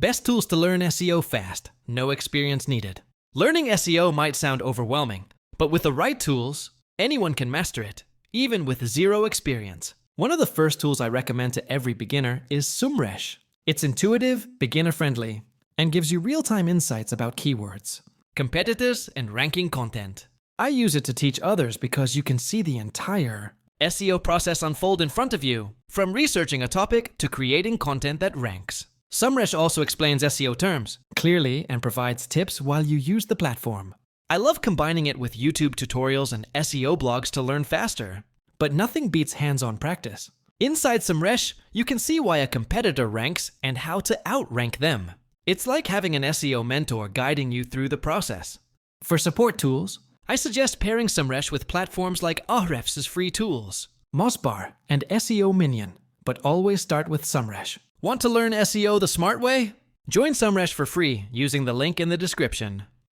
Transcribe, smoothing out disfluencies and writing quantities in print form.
Best tools to learn SEO fast, no experience needed. Learning SEO might sound overwhelming, but with the right tools, anyone can master it, even with zero experience. One of the first tools I recommend to every beginner is SEMrush. It's intuitive, beginner-friendly, and gives you real-time insights about keywords, competitors, and ranking content. I use it to teach others because you can see the entire SEO process unfold in front of you, from researching a topic to creating content that ranks. SEMrush also explains SEO terms clearly and provides tips while you use the platform. I love combining it with YouTube tutorials and SEO blogs to learn faster, but nothing beats hands-on practice. Inside SEMrush, you can see why a competitor ranks and how to outrank them. It's like having an SEO mentor guiding you through the process. For support tools, I suggest pairing SEMrush with platforms like Ahrefs' free tools, Mossbar, and SEO Minion, but always start with SEMrush. Want to learn SEO the smart way? Join SEMrush for free using the link in the description.